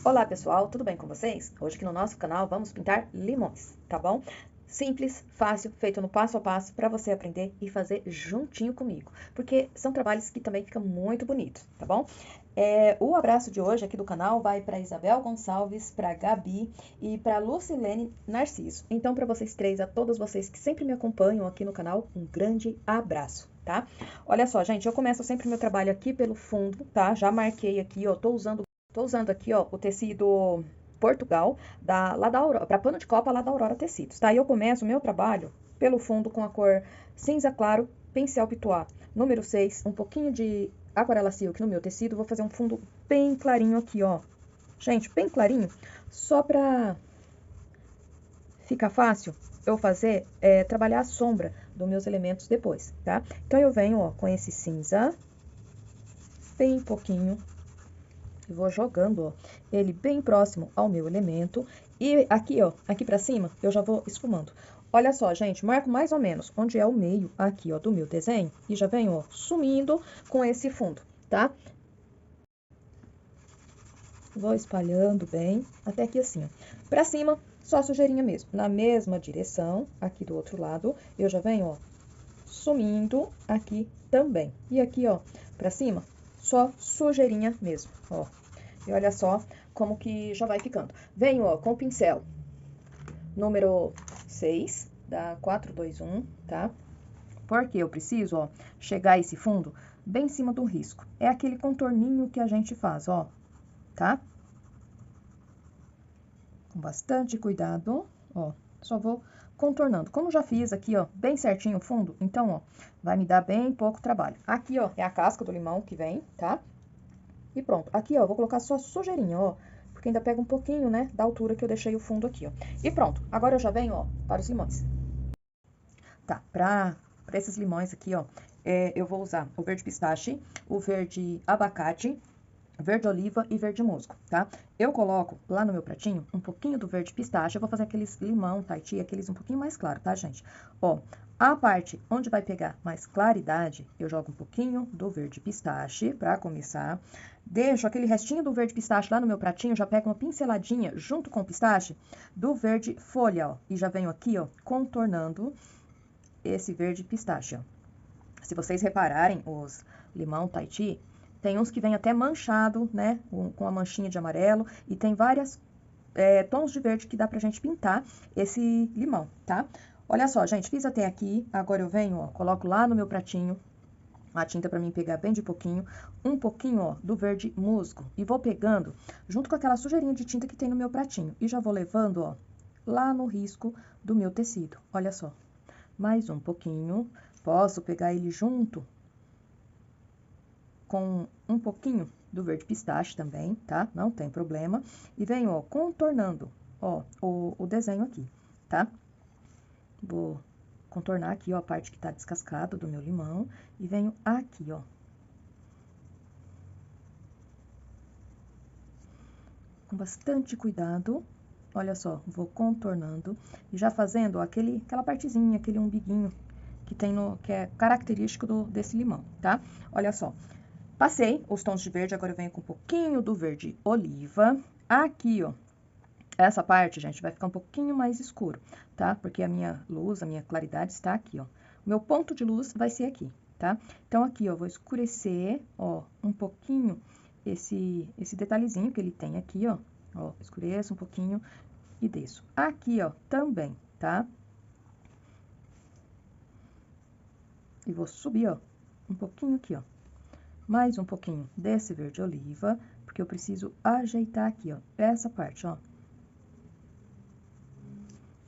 Olá pessoal, tudo bem com vocês? Hoje aqui no nosso canal vamos pintar limões, tá bom? Simples, fácil, feito no passo a passo para você aprender e fazer juntinho comigo, porque são trabalhos que também ficam muito bonitos, tá bom? O abraço de hoje aqui do canal vai para Isabel Gonçalves, para Gabi e para Lucilene Narciso. Então, para vocês três, a todos vocês que sempre me acompanham aqui no canal, um grande abraço, tá? Olha só, gente, eu começo sempre meu trabalho aqui pelo fundo, tá? Já marquei aqui, ó, tô usando aqui, ó, o tecido Portugal, lá da Aurora, para pano de copa lá da Aurora Tecidos, tá? E eu começo o meu trabalho pelo fundo com a cor cinza claro, pincel pituá, número 6, um pouquinho de aquarela silk no meu tecido, vou fazer um fundo bem clarinho aqui, ó. Gente, bem clarinho, só pra ficar fácil eu fazer, trabalhar a sombra dos meus elementos depois, tá? Então, eu venho, ó, com esse cinza, bem pouquinho, e vou jogando, ó, ele bem próximo ao meu elemento. E aqui, ó, aqui pra cima, eu já vou esfumando. Olha só, gente, marco mais ou menos onde é o meio aqui, ó, do meu desenho. E já venho, ó, sumindo com esse fundo, tá? Vou espalhando bem, até aqui assim, ó. Pra cima, só sujeirinha mesmo. Na mesma direção, aqui do outro lado, eu já venho, ó, sumindo aqui também. E aqui, ó, pra cima, só sujeirinha mesmo, ó. E olha só como que já vai ficando. Venho, ó, com o pincel número 6, da 421, tá? Porque eu preciso, ó, chegar esse fundo bem em cima do risco. É aquele contorninho que a gente faz, ó, tá? Com bastante cuidado, ó, só vou contornando. Como já fiz aqui, ó, bem certinho o fundo, então, ó, vai me dar bem pouco trabalho. Aqui, ó, é a casca do limão que vem, tá? E pronto. Aqui, ó, vou colocar só sujeirinha, ó, porque ainda pega um pouquinho, né, da altura que eu deixei o fundo aqui, ó. E pronto. Agora eu já venho, ó, para os limões. Tá, pra esses limões aqui, ó, eu vou usar o verde pistache, o verde abacate, verde oliva e verde musgo, tá? Eu coloco lá no meu pratinho um pouquinho do verde pistache, eu vou fazer aqueles limão Tahiti, aqueles um pouquinho mais claro, tá, gente? Ó, a parte onde vai pegar mais claridade, eu jogo um pouquinho do verde pistache pra começar. Deixo aquele restinho do verde pistache lá no meu pratinho, já pego uma pinceladinha junto com o pistache do verde folha, ó. E já venho aqui, ó, contornando esse verde pistache, ó. Se vocês repararem, os limão Tahiti, tem uns que vem até manchado, né, com a manchinha de amarelo, e tem vários tons de verde que dá pra gente pintar esse limão, tá? Olha só, gente, fiz até aqui, agora eu venho, ó, coloco lá no meu pratinho a tinta pra mim pegar bem de pouquinho, um pouquinho, ó, do verde musgo, e vou pegando junto com aquela sujeirinha de tinta que tem no meu pratinho, e já vou levando, ó, lá no risco do meu tecido, olha só. Mais um pouquinho, posso pegar ele junto com um pouquinho do verde pistache também, tá? Não tem problema. E venho, ó, contornando, ó, o desenho aqui, tá? Vou contornar aqui, ó, a parte que tá descascada do meu limão. E venho aqui, ó. Com bastante cuidado. Olha só, vou contornando e já fazendo, ó, aquela partezinha, aquele umbiguinho que tem que é característico desse limão, tá? Olha só. Passei os tons de verde, agora eu venho com um pouquinho do verde oliva. Aqui, ó, essa parte, gente, vai ficar um pouquinho mais escuro, tá? Porque a minha luz, a minha claridade está aqui, ó. O meu ponto de luz vai ser aqui, tá? Então, aqui, ó, vou escurecer, ó, um pouquinho esse detalhezinho que ele tem aqui, ó. Ó, escureço um pouquinho e desço. Aqui, ó, também, tá? E vou subir, ó, um pouquinho aqui, ó. Mais um pouquinho desse verde oliva, porque eu preciso ajeitar aqui, ó, essa parte, ó.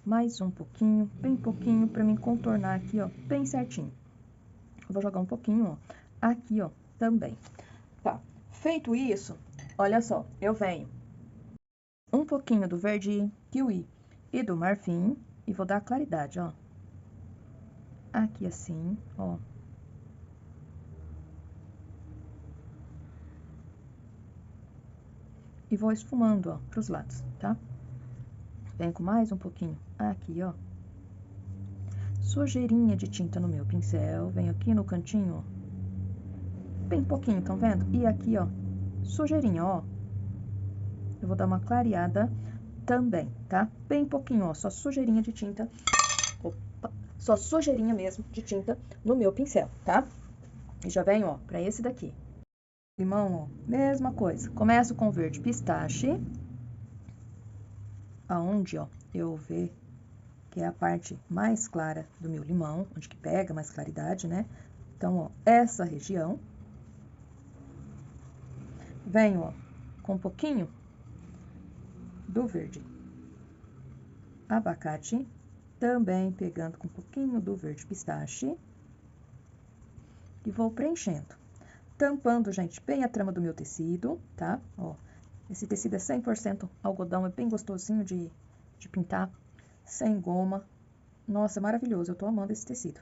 Mais um pouquinho, bem pouquinho, pra mim contornar aqui, ó, bem certinho. Eu vou jogar um pouquinho, ó, aqui, ó, também. Tá, feito isso, olha só, eu venho um pouquinho do verde kiwi e do marfim, e vou dar claridade, ó. Aqui assim, ó. E vou esfumando, ó, pros lados, tá? Venho com mais um pouquinho aqui, ó. Sujeirinha de tinta no meu pincel, venho aqui no cantinho, ó. Bem pouquinho, estão vendo? E aqui, ó, sujeirinha, ó. eu vou dar uma clareada também, tá? Bem pouquinho, ó, só sujeirinha de tinta. Opa, só sujeirinha mesmo de tinta no meu pincel, tá? E já venho, ó, pra esse daqui. Limão, ó, mesma coisa. Começo com verde pistache. Aonde, ó, eu ver que é a parte mais clara do meu limão, onde que pega mais claridade, né? Então, ó, essa região. Venho, ó, com um pouquinho do verde abacate, também pegando com um pouquinho do verde pistache. E vou preenchendo. Tampando, gente, bem a trama do meu tecido, tá? Ó, esse tecido é 100% algodão, é bem gostosinho de pintar, sem goma. Nossa, é maravilhoso, eu tô amando esse tecido.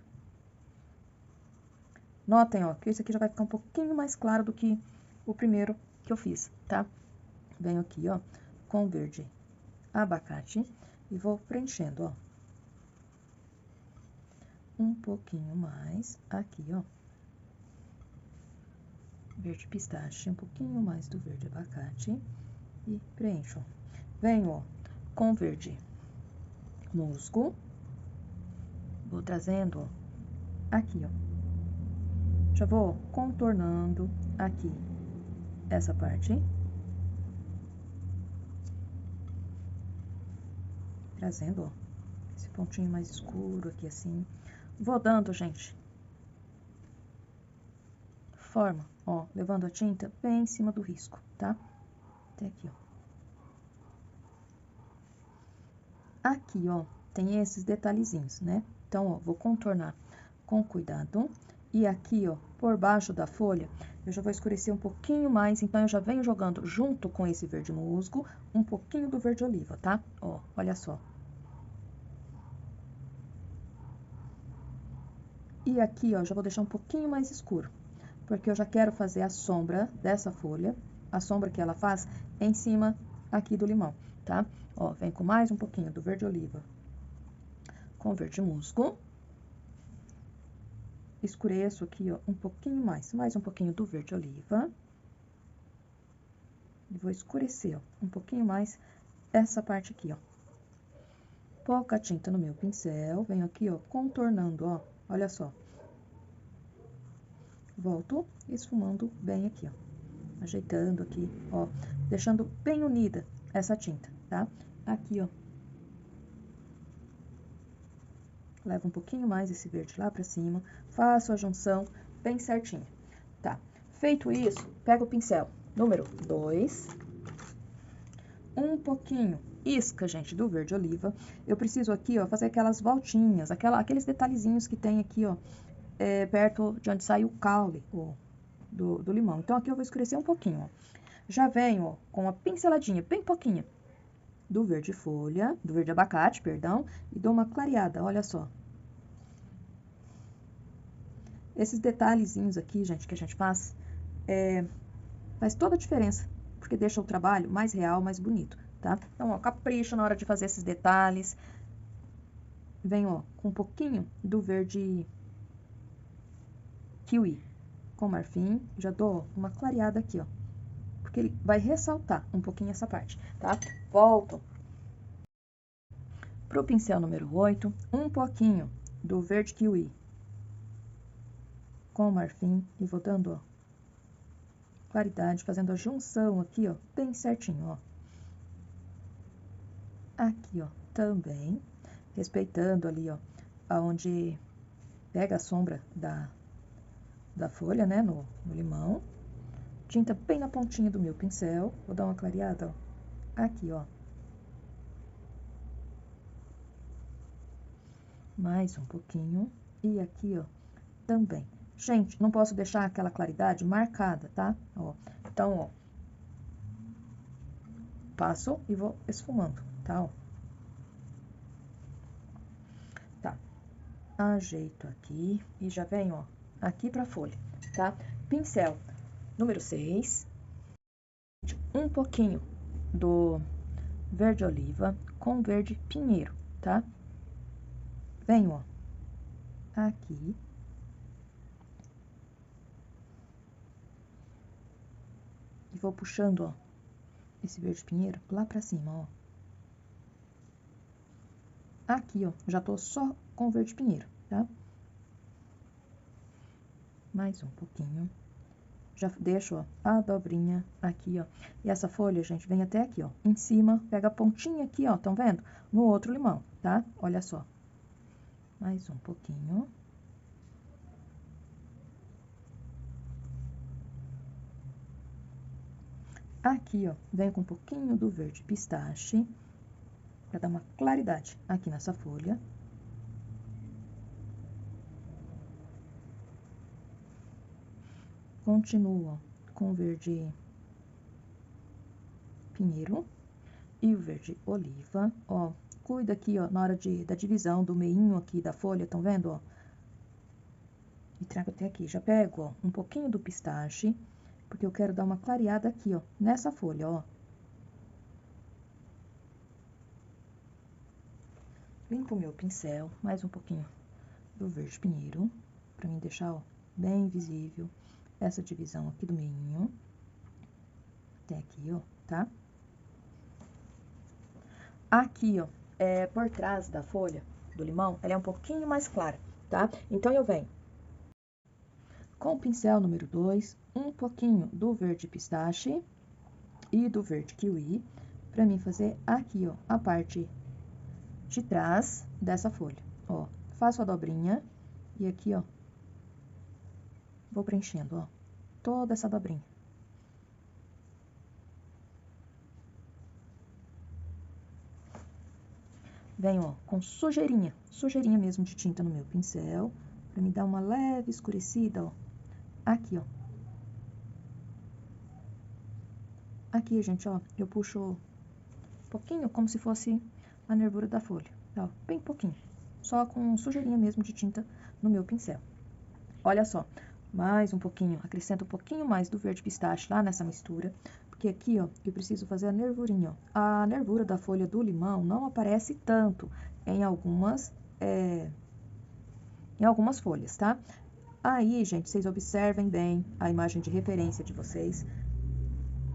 Notem, ó, que esse aqui já vai ficar um pouquinho mais claro do que o primeiro que eu fiz, tá? Venho aqui, ó, com verde abacate e vou preenchendo, ó. Um pouquinho mais aqui, ó. Verde pistache, um pouquinho mais do verde abacate e preencho. Venho, ó, com verde musgo. Vou trazendo, ó, aqui, ó. Já vou contornando aqui essa parte. Trazendo, ó, esse pontinho mais escuro aqui, assim. Vou dando, gente, forma, ó, levando a tinta bem em cima do risco, tá? Até aqui, ó. Aqui, ó, tem esses detalhezinhos, né? Então, ó, vou contornar com cuidado. E aqui, ó, por baixo da folha, eu já vou escurecer um pouquinho mais. Então, eu já venho jogando junto com esse verde musgo, um pouquinho do verde oliva, tá? Ó, olha só. E aqui, ó, já vou deixar um pouquinho mais escuro, porque eu já quero fazer a sombra dessa folha, a sombra que ela faz em cima aqui do limão, tá? Ó, vem com mais um pouquinho do verde oliva com verde musgo. Escureço aqui, ó, um pouquinho mais um pouquinho do verde oliva. E vou escurecer, ó, um pouquinho mais essa parte aqui, ó. Pouca tinta no meu pincel, venho aqui, ó, contornando, ó, olha só. Volto esfumando bem aqui, ó, ajeitando aqui, ó, deixando bem unida essa tinta, tá? Aqui, ó. Levo um pouquinho mais esse verde lá pra cima, faço a junção bem certinho, tá? Feito isso, pego o pincel número 2, um pouquinho, isca, gente, do verde oliva. Eu preciso aqui, ó, fazer aquelas voltinhas, aqueles detalhezinhos que tem aqui, ó, perto de onde sai o caule do limão. Então, aqui eu vou escurecer um pouquinho, ó. Já venho, ó, com uma pinceladinha, bem pouquinha, do verde folha, do verde abacate, perdão, e dou uma clareada, olha só. Esses detalhezinhos aqui, gente, que a gente faz, faz toda a diferença, porque deixa o trabalho mais real, mais bonito, tá? Então, ó, capricho na hora de fazer esses detalhes. Venho, ó, com um pouquinho do verde kiwi com marfim, já dou uma clareada aqui, ó, porque ele vai ressaltar um pouquinho essa parte, tá? Volto pro pincel número 8, um pouquinho do verde kiwi com marfim e vou dando, ó, claridade, fazendo a junção aqui, ó, bem certinho, ó. Aqui, ó, também, respeitando ali, ó, aonde pega a sombra da folha, né, no limão. Tinta bem na pontinha do meu pincel, vou dar uma clareada, ó, aqui, ó. Mais um pouquinho, e aqui, ó, também. Gente, não posso deixar aquela claridade marcada, tá? Ó, então, ó, passo e vou esfumando, tá? Ó. Tá. Ajeito aqui e já venho, ó, aqui pra folha, tá? Pincel número 6, um pouquinho do verde oliva com verde pinheiro, tá? Venho, ó, aqui. E vou puxando, ó, esse verde pinheiro lá pra cima, ó. Aqui, ó, já tô só com o verde pinheiro, tá? Mais um pouquinho. Já deixo, ó, a dobrinha aqui, ó. E essa folha, gente, vem até aqui, ó. Em cima, pega a pontinha aqui, ó, tão vendo? No outro limão, tá? Olha só. Mais um pouquinho. Aqui, ó, vem com um pouquinho do verde pistache, pra dar uma claridade aqui nessa folha. Continuo, ó, com o verde pinheiro e o verde oliva, ó. Cuida aqui, ó, na hora da divisão do meinho aqui da folha, tão vendo, ó? E trago até aqui. Já pego, ó, um pouquinho do pistache, porque eu quero dar uma clareada aqui, ó, nessa folha, ó. Limpo o meu pincel, mais um pouquinho do verde pinheiro, pra mim deixar, ó, bem visível essa divisão aqui do meinho. Até aqui, ó, tá? Aqui, ó, por trás da folha do limão, ela é um pouquinho mais clara, tá? Então, eu venho com o pincel número 2, um pouquinho do verde pistache e do verde kiwi, pra mim fazer aqui, ó, a parte de trás dessa folha, ó. Faço a dobrinha e aqui, ó, vou preenchendo, ó, toda essa dobrinha. Venho, ó, com sujeirinha mesmo de tinta no meu pincel, pra me dar uma leve escurecida, ó, aqui, ó. Aqui, gente, ó, eu puxo um pouquinho como se fosse a nervura da folha, ó, bem pouquinho, só com sujeirinha mesmo de tinta no meu pincel. Olha só, mais um pouquinho, acrescento um pouquinho mais do verde pistache lá nessa mistura, porque aqui, ó, eu preciso fazer a nervurinha, ó. A nervura da folha do limão não aparece tanto em algumas folhas, tá? Aí, gente, vocês observem bem a imagem de referência de vocês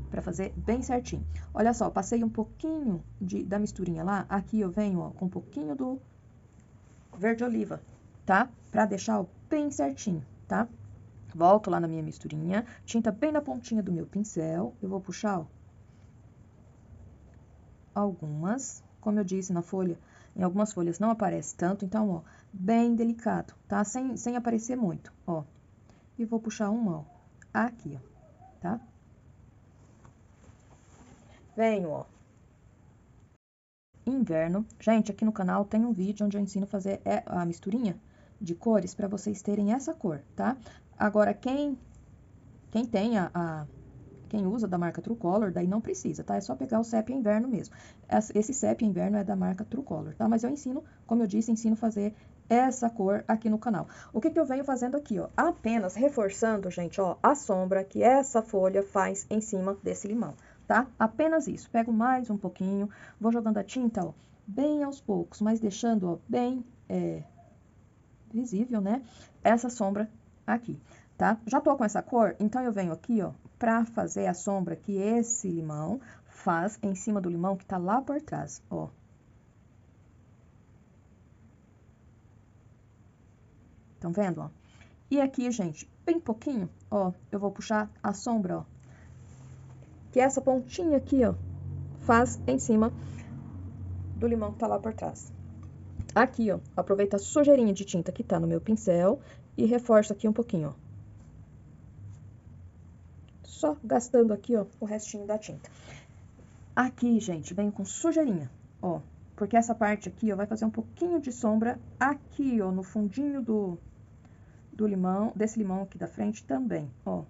pra fazer bem certinho. Olha só, passei um pouquinho da misturinha lá, aqui eu venho, ó, com um pouquinho do verde oliva, tá? Pra deixar, ó, bem certinho, tá? Volto lá na minha misturinha, tinta bem na pontinha do meu pincel, eu vou puxar, ó, algumas, como eu disse na folha, em algumas folhas não aparece tanto, então, ó, bem delicado, tá? Sem aparecer muito, ó. E vou puxar uma, ó, aqui, ó, tá? Venho, ó, inverno. Gente, aqui no canal tem um vídeo onde eu ensino a fazer a misturinha de cores pra vocês terem essa cor, tá? Agora, quem tem quem usa da marca Truecolor, daí não precisa, tá? É só pegar o Sepia Inverno mesmo. Esse Sepia Inverno é da marca Truecolor, tá? Mas eu ensino, como eu disse, ensino a fazer essa cor aqui no canal. O que eu venho fazendo aqui, ó? Apenas reforçando, gente, ó, a sombra que essa folha faz em cima desse limão, tá? Apenas isso. Pego mais um pouquinho, vou jogando a tinta, ó, bem aos poucos, mas deixando, ó, bem visível, né? Essa sombra aqui, tá? Já tô com essa cor, então eu venho aqui, ó, pra fazer a sombra que esse limão faz em cima do limão que tá lá por trás, ó. Estão vendo, ó? E aqui, gente, bem pouquinho, ó, eu vou puxar a sombra, ó, que essa pontinha aqui, ó, faz em cima do limão que tá lá por trás. Aqui, ó, aproveito a sujeirinha de tinta que tá no meu pincel e reforço aqui um pouquinho, ó. Só gastando aqui, ó, o restinho da tinta. Aqui, gente, venho com sujeirinha, ó, porque essa parte aqui, ó, vai fazer um pouquinho de sombra aqui, ó, no fundinho do limão, desse limão aqui da frente também, ó.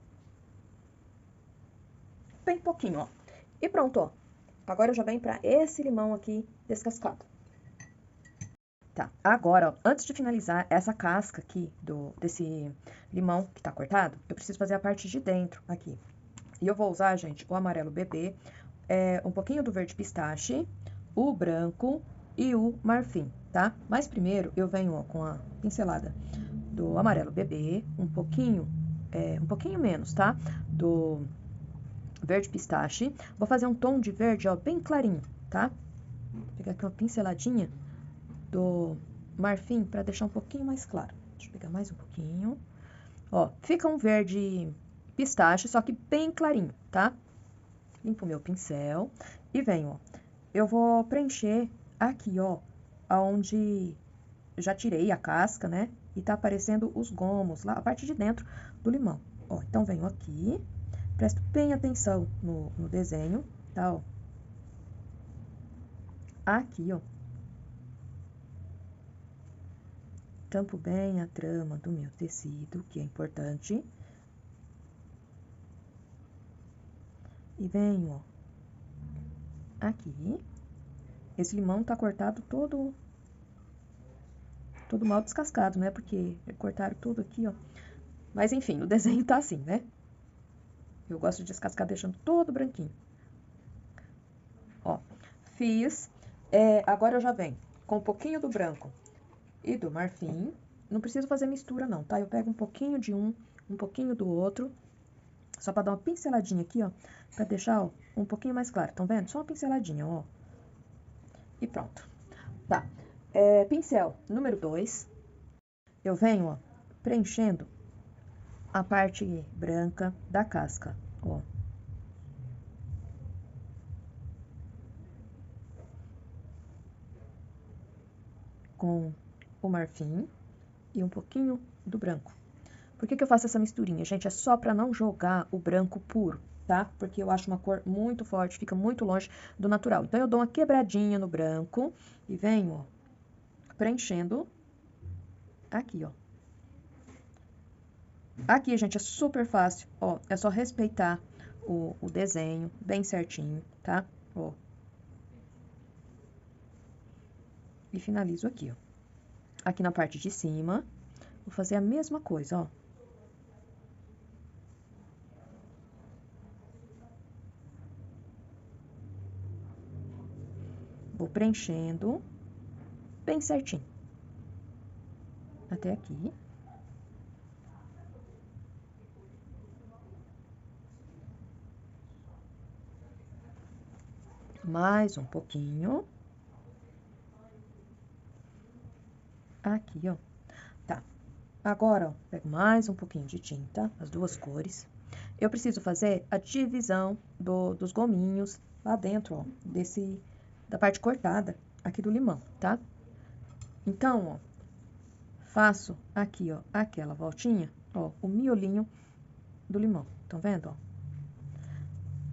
Bem pouquinho, ó. E pronto, ó. Agora eu já venho pra esse limão aqui descascado. Tá, agora, ó, antes de finalizar essa casca aqui desse limão que tá cortado, eu preciso fazer a parte de dentro aqui. E eu vou usar, gente, o amarelo bebê, um pouquinho do verde pistache, o branco e o marfim, tá? Mas primeiro eu venho, ó, com a pincelada do amarelo bebê, um pouquinho menos, tá? Do verde pistache. Vou fazer um tom de verde, ó, bem clarinho, tá? Vou pegar aqui uma pinceladinha do marfim pra deixar um pouquinho mais claro. Deixa eu pegar mais um pouquinho. Ó, fica um verde pistache, só que bem clarinho, tá? Limpo o meu pincel e venho, ó. Eu vou preencher aqui, ó, aonde já tirei a casca, né? E tá aparecendo os gomos lá, a parte de dentro do limão. Ó, então venho aqui, presto bem atenção no desenho, tá, ó. Aqui, ó. Tampo bem a trama do meu tecido, que é importante. E venho, ó, aqui. Esse limão tá cortado todo mal descascado, né? Porque cortaram tudo aqui, ó. Mas enfim, o desenho tá assim, né? Eu gosto de descascar deixando todo branquinho. Ó, fiz. Agora eu já venho com um pouquinho do branco e do marfim. Não preciso fazer mistura não, tá? Eu pego um pouquinho de um pouquinho do outro. Só pra dar uma pinceladinha aqui, ó. Pra deixar, ó, um pouquinho mais claro. Tão vendo? Só uma pinceladinha, ó. E pronto. Tá. Pincel número 2. Eu venho, ó, preenchendo a parte branca da casca, ó. Com o marfim e um pouquinho do branco. Por que eu faço essa misturinha? Gente, é só pra não jogar o branco puro, tá? Porque eu acho uma cor muito forte, fica muito longe do natural. Então, eu dou uma quebradinha no branco e venho, ó, preenchendo aqui, ó. Aqui, gente, é super fácil, ó, é só respeitar o desenho bem certinho, tá? Ó. E finalizo aqui, ó. Aqui na parte de cima, vou fazer a mesma coisa, ó. Vou preenchendo bem certinho. Até aqui. Mais um pouquinho. Aqui, ó. Tá. Agora, ó, pego mais um pouquinho de tinta, as duas cores. Eu preciso fazer a divisão dos gominhos lá dentro, ó, da parte cortada aqui do limão, tá? Então, ó, faço aqui, ó, aquela voltinha, ó, o miolinho do limão. Estão vendo, ó?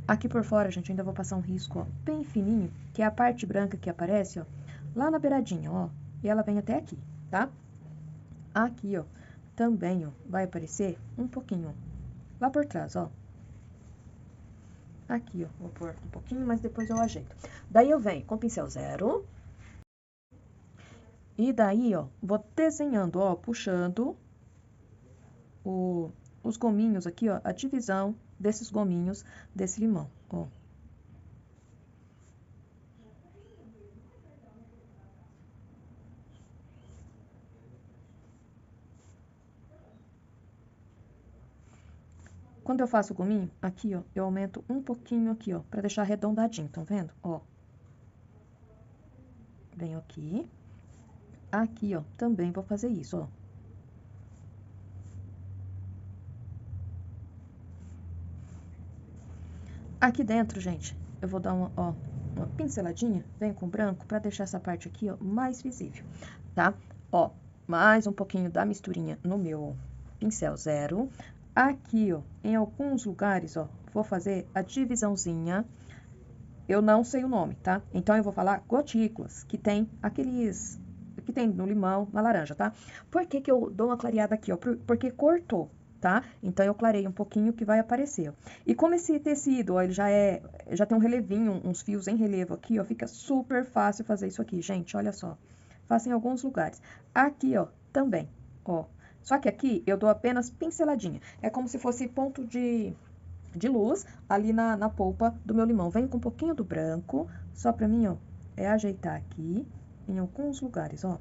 Aqui por fora, gente, ainda vou passar um risco, ó, bem fininho, que é a parte branca que aparece, ó, lá na beiradinha, ó. E ela vem até aqui, tá? Aqui, ó, também, ó, vai aparecer um pouquinho, ó, lá por trás, ó. Aqui, ó, vou pôr um pouquinho, mas depois eu ajeito. Daí eu venho com pincel 0. E daí, ó, vou desenhando, ó, puxando os gominhos aqui, ó, a divisão desses gominhos desse limão, ó. Quando eu faço o gominho, aqui, ó, eu aumento um pouquinho aqui, ó, pra deixar arredondadinho, estão vendo? Ó. Venho aqui. Aqui, ó, também vou fazer isso, ó. Aqui dentro, gente, eu vou dar uma pinceladinha, venho com branco, pra deixar essa parte aqui, ó, mais visível, tá? Ó, mais um pouquinho da misturinha no meu pincel 0. Aqui, ó, em alguns lugares, ó, vou fazer a divisãozinha. Eu não sei o nome, tá? Então, eu vou falar gotículas, que tem aqueles... que tem no limão, na laranja, tá? Por que eu dou uma clareada aqui, ó? Porque cortou, tá? Então, eu clarei um pouquinho que vai aparecer, ó. E como esse tecido, ó, ele já tem um relevinho, uns fios em relevo aqui, ó, fica super fácil fazer isso aqui, gente, olha só. Faço em alguns lugares. Aqui, ó, também, ó. Só que aqui eu dou apenas pinceladinha. É como se fosse ponto de luz ali na polpa do meu limão. Vem com um pouquinho do branco, só pra mim, ó, ajeitar aqui em alguns lugares, ó.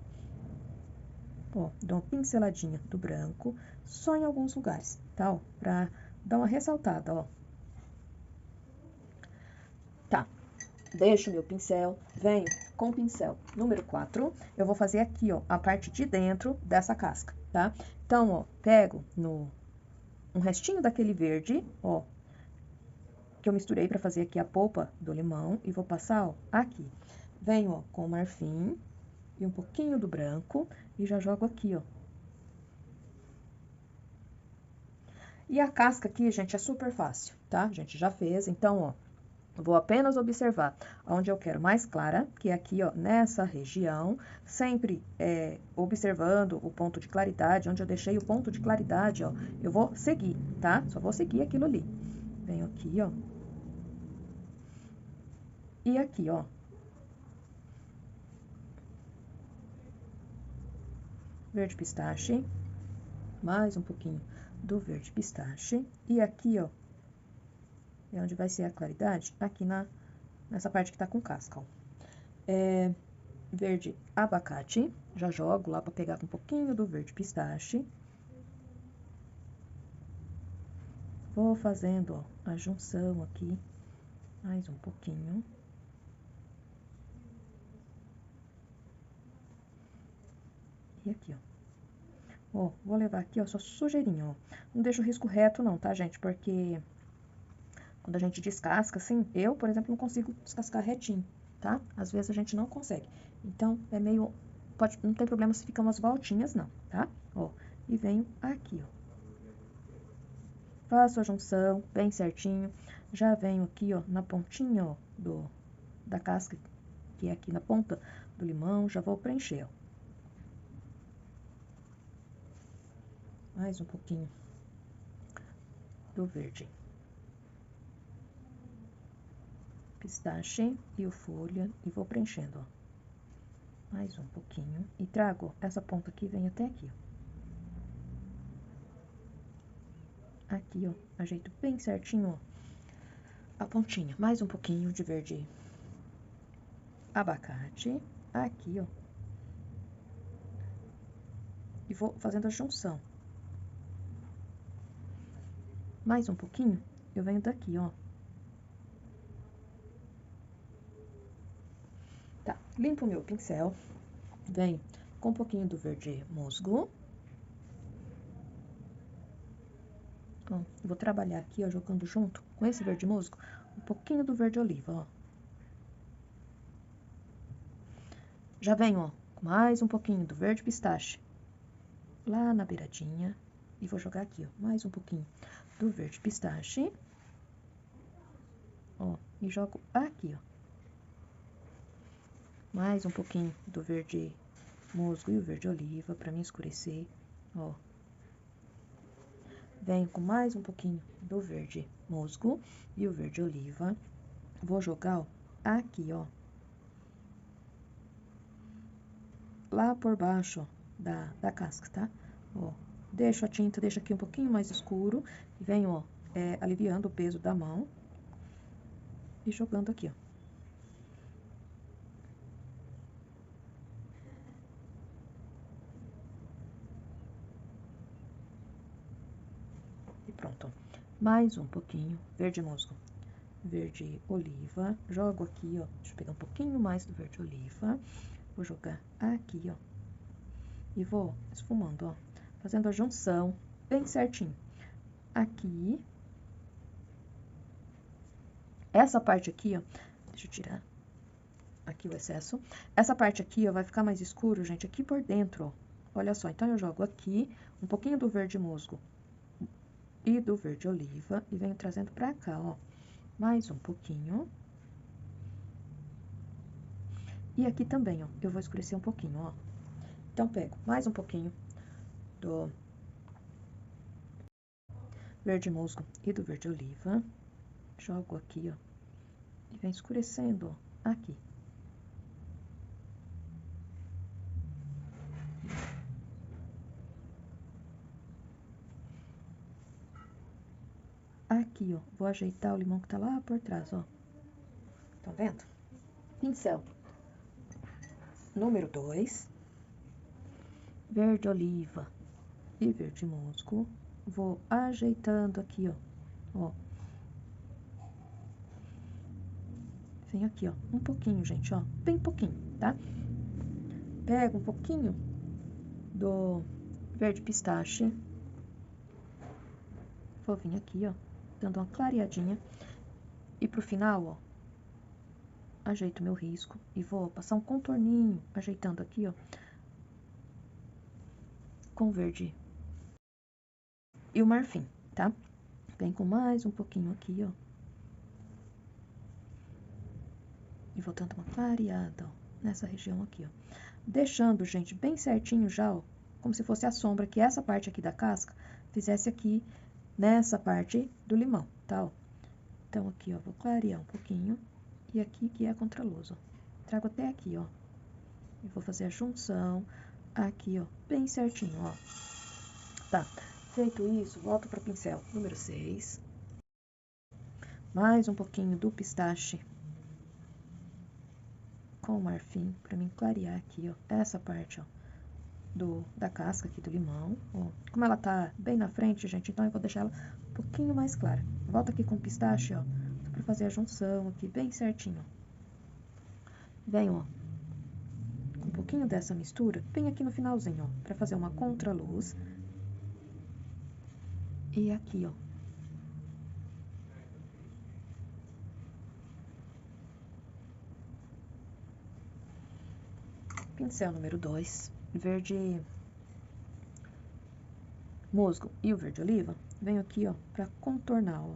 Ó, dou uma pinceladinha do branco, só em alguns lugares, tá? Ó, pra dar uma ressaltada, ó. Deixo meu pincel, venho com o pincel número 4, eu vou fazer aqui, ó, a parte de dentro dessa casca, tá? Então, ó, pego um restinho daquele verde, ó, que eu misturei pra fazer aqui a polpa do limão e vou passar, ó, aqui. Venho, ó, com o marfim e um pouquinho do branco e já jogo aqui, ó. E a casca aqui, gente, é super fácil, tá? A gente já fez, então, ó, vou apenas observar onde eu quero mais clara, que é aqui, ó, nessa região, sempre observando o ponto de claridade, onde eu deixei o ponto de claridade, ó, eu vou seguir, tá? Só vou seguir aquilo ali. Venho aqui, ó. E aqui, ó. Verde pistache, mais um pouquinho do verde pistache, e aqui, ó, é onde vai ser a claridade, aqui nessa parte que tá com casca, ó. Verde abacate, já jogo lá pra pegar com um pouquinho do verde pistache. Vou fazendo, ó, a junção aqui, mais um pouquinho. E aqui, ó. Ó, vou levar aqui, ó, só sujeirinho, ó. Não deixo o risco reto não, tá, gente? Porque quando a gente descasca, assim, eu, por exemplo, não consigo descascar retinho, tá? Às vezes a gente não consegue. Então, é meio... não tem problema se ficar umas voltinhas, não, tá? Ó, e venho aqui, ó. Faço a junção bem certinho. Já venho aqui, ó, na pontinha, ó, da casca, que é aqui na ponta do limão, já vou preencher, ó. Mais um pouquinho do verde pistache e o folha e vou preenchendo, ó. Mais um pouquinho e trago essa ponta aqui, vem até aqui, ó. Aqui, ó, ajeito bem certinho, ó, a pontinha. Mais um pouquinho de verde abacate, aqui, ó. E vou fazendo a junção. Mais um pouquinho, eu venho daqui, ó. Tá, limpo o meu pincel, venho com um pouquinho do verde musgo. Ó, vou trabalhar aqui, ó, jogando junto com esse verde musgo, um pouquinho do verde oliva, ó. Já venho, ó, com mais um pouquinho do verde pistache lá na beiradinha. E vou jogar aqui, ó, mais um pouquinho do verde pistache. Ó, e jogo aqui, ó. Mais um pouquinho do verde musgo e o verde oliva pra me escurecer, ó. Venho com mais um pouquinho do verde musgo e o verde oliva. Vou jogar, ó, aqui, ó. Lá por baixo, ó, da casca, tá? Ó, deixo a tinta, deixo aqui um pouquinho mais escuro. E venho, ó, aliviando o peso da mão. E jogando aqui, ó. E pronto. Mais um pouquinho, verde musgo, verde oliva. Jogo aqui, ó, deixa eu pegar um pouquinho mais do verde oliva. Vou jogar aqui, ó. E vou esfumando, ó, fazendo a junção bem certinho. Aqui. Essa parte aqui, ó, deixa eu tirar aqui o excesso. Essa parte aqui, ó, vai ficar mais escuro, gente, aqui por dentro, ó. Olha só, então eu jogo aqui um pouquinho do verde musgo e do verde oliva e venho trazendo pra cá, ó. Mais um pouquinho. E aqui também, ó, eu vou escurecer um pouquinho, ó. Então, pego mais um pouquinho do verde musgo e do verde oliva. Jogo aqui, ó. E vem escurecendo, ó, aqui. Aqui, ó, vou ajeitar o limão que tá lá por trás, ó. Tá vendo? Pincel número 2, verde oliva e verde musgo. Vou ajeitando aqui, ó. Ó. venho aqui, ó, um pouquinho, gente, ó, bem pouquinho, tá? Pego um pouquinho do verde pistache. Vou vir aqui, ó, dando uma clareadinha. E pro final, ó, ajeito meu risco e vou passar um contorninho, ajeitando aqui, ó, com o verde e o marfim, tá? Vem com mais um pouquinho aqui, ó. E vou dando uma clareada, ó, nessa região aqui, ó. Deixando, gente, bem certinho já, ó, como se fosse a sombra, que essa parte aqui da casca fizesse aqui nessa parte do limão, tá, ó. Então, aqui, ó, vou clarear um pouquinho. E aqui que é a contraluz, ó. Trago até aqui, ó. E vou fazer a junção aqui, ó, bem certinho, ó. Tá. Feito isso, volto para o pincel número 6. Mais um pouquinho do pistache com o marfim, para mim clarear aqui, ó, essa parte, ó, da casca aqui do limão, ó. Como ela tá bem na frente, gente, então eu vou deixar ela um pouquinho mais clara. Volto aqui com o pistache, ó, para fazer a junção aqui bem certinho. Venho, ó, um pouquinho dessa mistura, bem aqui no finalzinho, ó, para fazer uma contraluz. E aqui, ó. Pincel número 2, verde musgo e o verde oliva, venho aqui, ó, pra contornar, ó,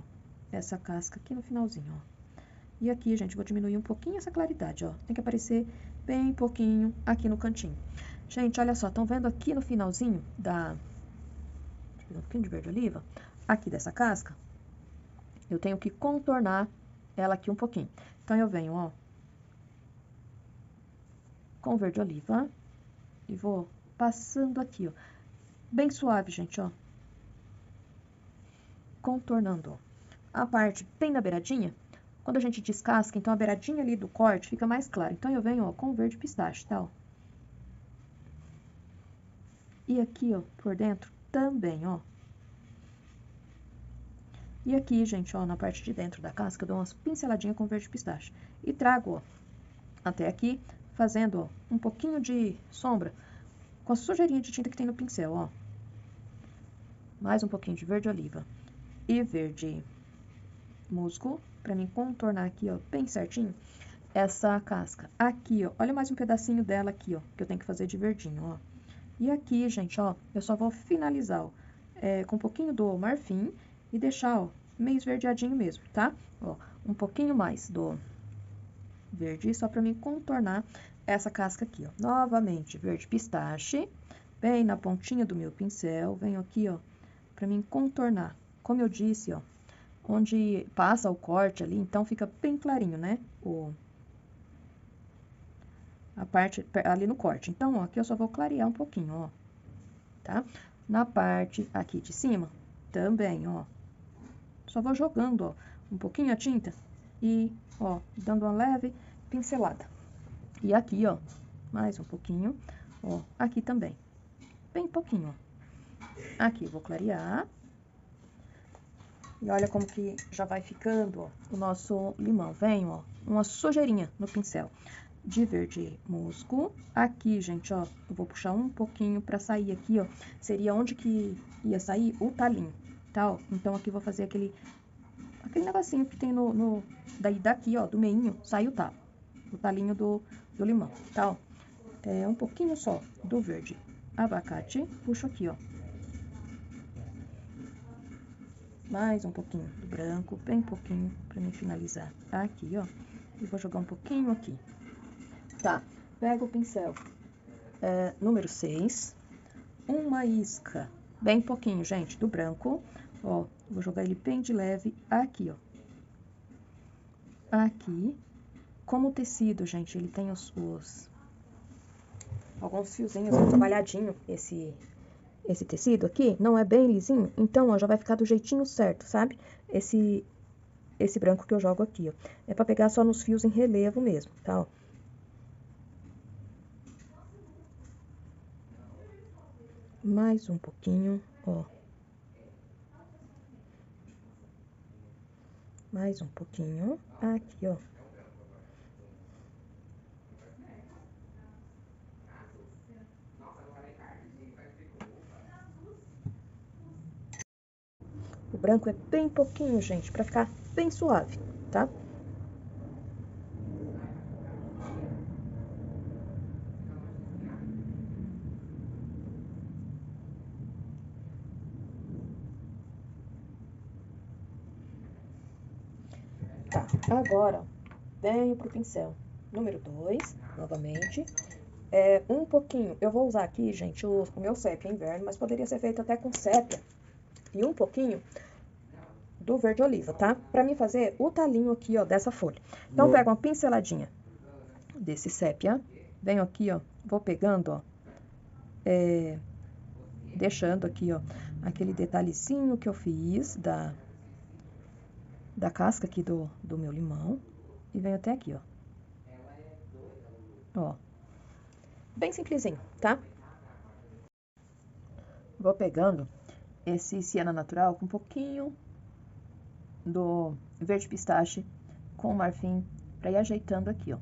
essa casca aqui no finalzinho, ó. E aqui, gente, vou diminuir um pouquinho essa claridade, ó. Tem que aparecer bem pouquinho aqui no cantinho. Gente, olha só, estão vendo aqui no finalzinho um pouquinho de verde oliva, aqui dessa casca, eu tenho que contornar ela aqui um pouquinho. Então, eu venho, ó, com o verde oliva e vou passando aqui, ó, bem suave, gente, ó, contornando, ó, a parte bem na beiradinha. Quando a gente descasca, então a beiradinha ali do corte fica mais clara. Então, eu venho, ó, com o verde pistache, tá, ó. E aqui, ó, por dentro também, ó. E aqui, gente, ó, na parte de dentro da casca, eu dou umas pinceladinhas com verde pistache. E trago, ó, até aqui, fazendo, ó, um pouquinho de sombra com a sujeirinha de tinta que tem no pincel, ó. Mais um pouquinho de verde oliva e verde musgo, pra mim contornar aqui, ó, bem certinho, essa casca. Aqui, ó, olha mais um pedacinho dela aqui, ó, que eu tenho que fazer de verdinho, ó. E aqui, gente, ó, eu só vou finalizar, ó, com um pouquinho do marfim e deixar, ó, meio esverdeadinho mesmo, tá? Ó, um pouquinho mais do verde, só pra mim contornar essa casca aqui, ó. Novamente, verde pistache, bem na pontinha do meu pincel, venho aqui, ó, pra mim contornar. Como eu disse, ó, onde passa o corte ali, então fica bem clarinho, né? A parte ali no corte. Então, ó, aqui eu só vou clarear um pouquinho, ó, tá? Na parte aqui de cima, também, ó, só vou jogando, ó, um pouquinho a tinta e, ó, dando uma leve pincelada. E aqui, ó, mais um pouquinho, ó, aqui também, bem pouquinho, ó. Aqui eu vou clarear. E olha como que já vai ficando, ó, o nosso limão. Vem, ó, uma sujeirinha no pincel de verde musgo. Aqui, gente, ó, eu vou puxar um pouquinho pra sair aqui, ó. Seria onde que ia sair o talinho, tá, ó? Então, aqui eu vou fazer aquele negocinho que tem daí daqui, ó, do meinho, sai o talo. O talinho do limão, tá, ó? Um pouquinho só do verde abacate. Puxo aqui, ó. Mais um pouquinho do branco, bem pouquinho, pra mim finalizar aqui, ó. E vou jogar um pouquinho aqui. Tá, pego o pincel número 6, uma isca, bem pouquinho, gente, do branco, ó. Vou jogar ele bem de leve aqui, ó. Aqui, como o tecido, gente, ele tem alguns fiozinhos trabalhadinho, esse tecido aqui não é bem lisinho, então, ó, já vai ficar do jeitinho certo, sabe? Esse branco que eu jogo aqui, ó. É pra pegar só nos fios em relevo mesmo, tá, ó. Mais um pouquinho, ó. Mais um pouquinho, aqui, ó. branco é bem pouquinho, gente, pra ficar bem suave, tá? Tá, agora, venho pro pincel número 2, novamente. Um pouquinho, eu vou usar aqui, gente, o meu sépia inverno, mas poderia ser feito até com sépia e um pouquinho do verde oliva, tá? Pra mim fazer o talinho aqui, ó, dessa folha. Então, pego uma pinceladinha desse sépia, venho aqui, ó, vou pegando, ó, deixando aqui, ó, aquele detalhezinho que eu fiz da casca aqui do meu limão. E venho até aqui, ó. Ó. Bem simplesinho, tá? Vou pegando esse siena natural com um pouquinho do verde pistache com marfim pra ir ajeitando aqui, ó.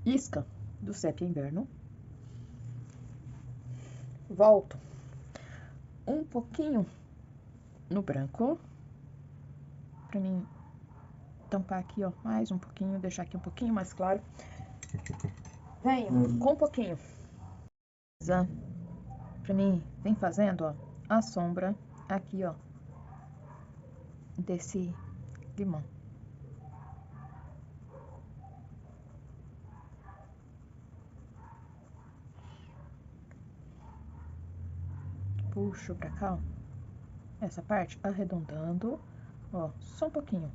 Isca do sépia inverno. Volto um pouquinho no branco, pra mim tampar aqui, ó, mais um pouquinho, deixar aqui um pouquinho mais claro. Venho com um pouquinho, pra mim, vem fazendo, ó, a sombra aqui, ó, desse limão. Puxo pra cá, ó, essa parte, arredondando, ó, só um pouquinho.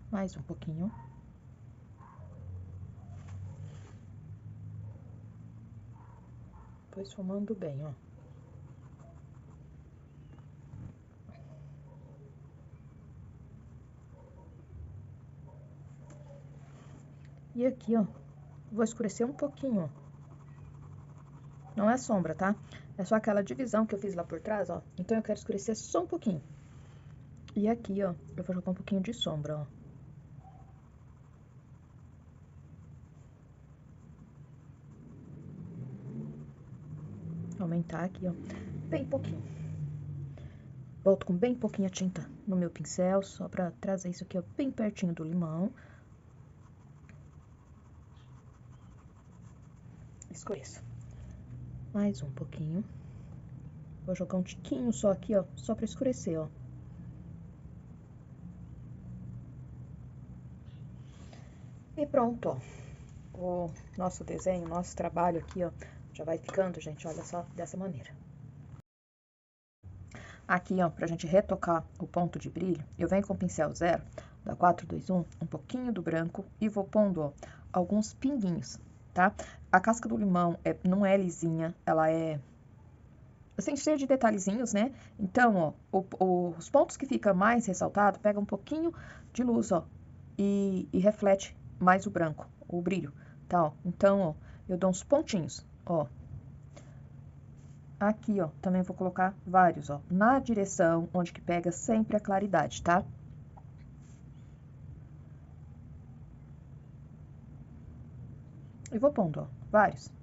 Mais um pouquinho. Tô esfumando bem, ó. E aqui, ó, vou escurecer um pouquinho, ó. Não é sombra, tá? É só aquela divisão que eu fiz lá por trás, ó. Então, eu quero escurecer só um pouquinho. E aqui, ó, eu vou jogar um pouquinho de sombra, ó. Aumentar aqui, ó, bem pouquinho. Volto com bem pouquinha tinta no meu pincel, só pra trazer isso aqui, ó, bem pertinho do limão. Escureço. Mais um pouquinho. Vou jogar um tiquinho só aqui, ó, só pra escurecer, ó. E pronto, ó. O nosso desenho, nosso trabalho aqui, ó, já vai ficando, gente, olha só, dessa maneira. Aqui, ó, pra gente retocar o ponto de brilho, eu venho com o pincel zero, da 421, um pouquinho do branco e vou pondo, ó, alguns pinguinhos, tá? A casca do limão não é lisinha, ela é assim, cheia de detalhezinhos, né? Então, ó, os pontos que fica mais ressaltado, pega um pouquinho de luz, ó, e reflete mais o branco, o brilho, tá? Ó. Então, ó, eu dou uns pontinhos, ó. Aqui, ó, também vou colocar vários, ó, na direção onde que pega sempre a claridade, tá? E vou pondo, ó, vários.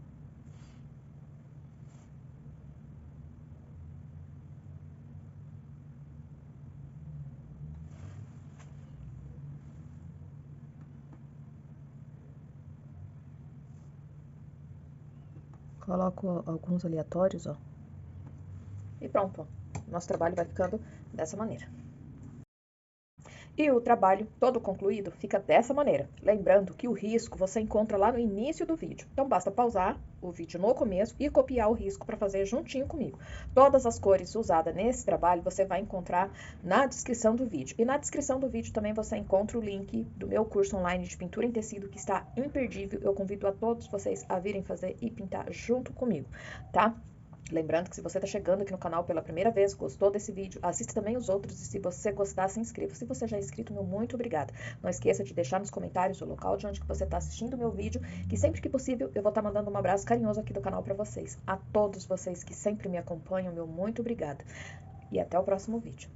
Coloco alguns aleatórios, ó. E pronto, ó. Nosso trabalho vai ficando dessa maneira. E o trabalho todo concluído fica dessa maneira. Lembrando que o risco você encontra lá no início do vídeo. Então, basta pausar o vídeo no começo e copiar o risco para fazer juntinho comigo. Todas as cores usadas nesse trabalho você vai encontrar na descrição do vídeo. E na descrição do vídeo também você encontra o link do meu curso online de pintura em tecido, que está imperdível. Eu convido a todos vocês a virem fazer e pintar junto comigo, tá? Lembrando que se você está chegando aqui no canal pela primeira vez, gostou desse vídeo, assista também os outros e se você gostar, se inscreva. Se você já é inscrito, meu muito obrigada. Não esqueça de deixar nos comentários o local de onde que você está assistindo o meu vídeo, que sempre que possível eu vou estar mandando um abraço carinhoso aqui do canal para vocês. A todos vocês que sempre me acompanham, meu muito obrigada. E até o próximo vídeo.